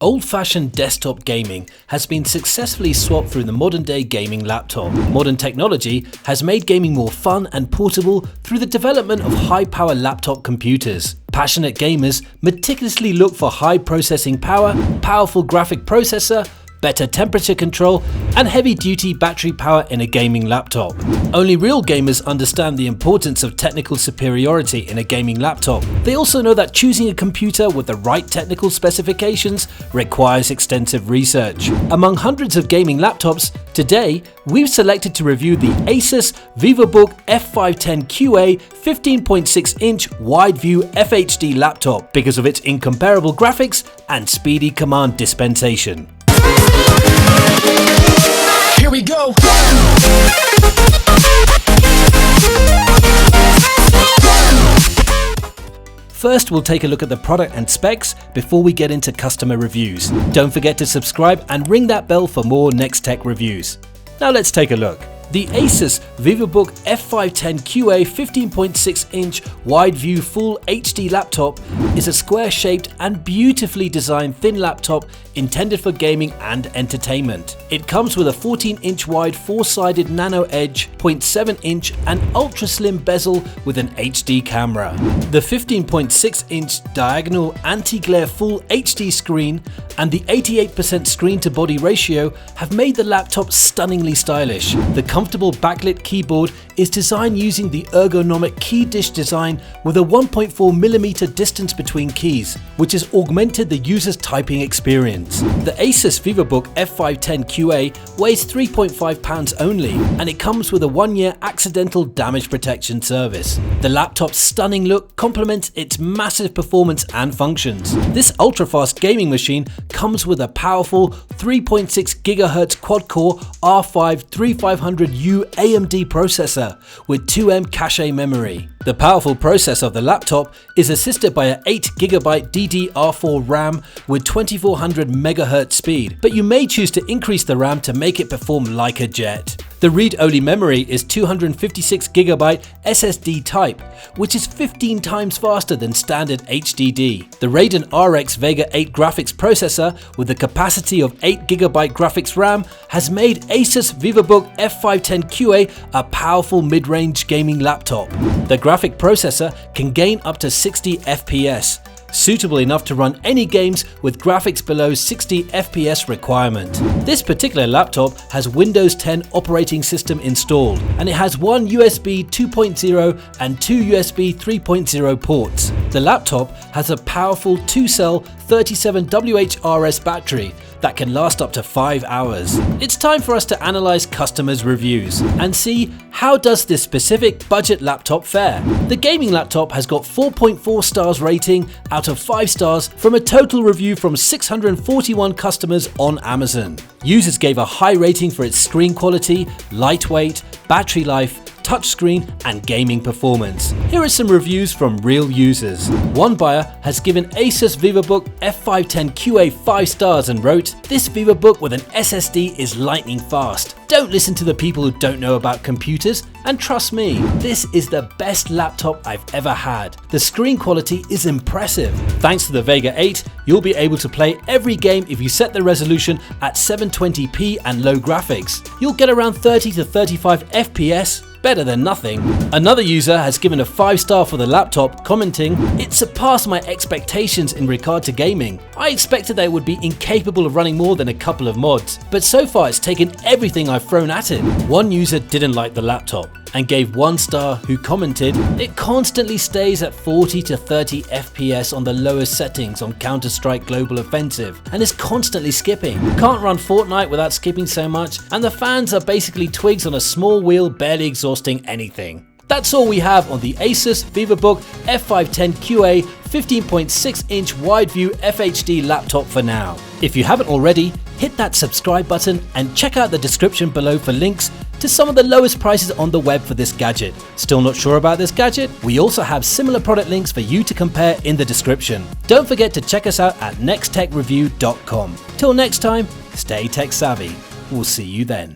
Old-fashioned desktop gaming has been successfully swapped through the modern-day gaming laptop. Modern technology has made gaming more fun and portable through the development of high-power laptop computers. Passionate gamers meticulously look for high processing power, powerful graphic processor, better temperature control, and heavy-duty battery power in a gaming laptop. Only real gamers understand the importance of technical superiority in a gaming laptop. They also know that choosing a computer with the right technical specifications requires extensive research. Among hundreds of gaming laptops, today we've selected to review the ASUS VivoBook F510QA 15.6-inch WideView FHD laptop because of its incomparable graphics and speedy command dispensation. Here we go. First, we'll take a look at the product and specs before we get into customer reviews. Don't forget to subscribe and ring that bell for more Next Tech reviews. Now let's take a look. The ASUS VivoBook F510QA 15.6-inch WideView Full HD laptop is a square-shaped and beautifully designed thin laptop intended for gaming and entertainment. It comes with a 14-inch wide four-sided nano edge, 0.7-inch and ultra-slim bezel with an HD camera. The 15.6-inch diagonal anti-glare Full HD screen and the 88% screen-to-body ratio have made the laptop stunningly stylish. The comfortable backlit keyboard is designed using the ergonomic key dish design with a 1.4mm distance between keys, which has augmented the user's typing experience. The ASUS VivoBook F510QA weighs 3.5 pounds only, and it comes with a 1-year accidental damage protection service. The laptop's stunning look complements its massive performance and functions. This ultra-fast gaming machine comes with a powerful 3.6 GHz quad-core R5-3500U AMD processor with 2M cache memory. The powerful processor of the laptop is assisted by an 8GB DDR4 RAM with 2400 MHz speed, but you may choose to increase the RAM to make it perform like a jet. The read-only memory is 256GB SSD type, which is 15 times faster than standard HDD. The Radeon RX Vega 8 graphics processor with a capacity of 8GB graphics RAM has made ASUS VivoBook F510QA a powerful mid-range gaming laptop. The graphic processor can gain up to 60 FPS, suitable enough to run any games with graphics below 60 FPS requirement. This particular laptop has Windows 10 operating system installed, and it has one USB 2.0 and two USB 3.0 ports. The laptop has a powerful 2-cell 37WH-RS battery that can last up to 5 hours. It's time for us to analyze customers' reviews and see how does this specific budget laptop fare. The gaming laptop has got 4.4 stars rating out of 5 stars from a total review from 641 customers on Amazon. Users gave a high rating for its screen quality, lightweight, battery life, touchscreen and gaming performance. Here are some reviews from real users. One buyer has given ASUS VivoBook F510QA 5 stars and wrote, "This VivoBook with an SSD is lightning fast. Don't listen to the people who don't know about computers and trust me, this is the best laptop I've ever had. The screen quality is impressive. Thanks to the Vega 8, you'll be able to play every game if you set the resolution at 720p and low graphics. You'll get around 30 to 35 FPS. Better than nothing." Another user has given a 5-star for the laptop, commenting, "It surpassed my expectations in regard to gaming. I expected that it would be incapable of running more than a couple of mods, but so far it's taken everything I've thrown at it." One user didn't like the laptop and gave 1 star, who commented, "It constantly stays at 40 to 30 FPS on the lowest settings on Counter-Strike Global Offensive and is constantly skipping. Can't run Fortnite without skipping so much, and the fans are basically twigs on a small wheel barely exhausting anything." That's all we have on the ASUS VivoBook F510QA 15.6-inch WideView FHD laptop for now. If you haven't already, hit that subscribe button and check out the description below for links to some of the lowest prices on the web for this gadget. Still not sure about this gadget? We also have similar product links for you to compare in the description. Don't forget to check us out at nexttechreview.com. Till next time, stay tech savvy. We'll see you then.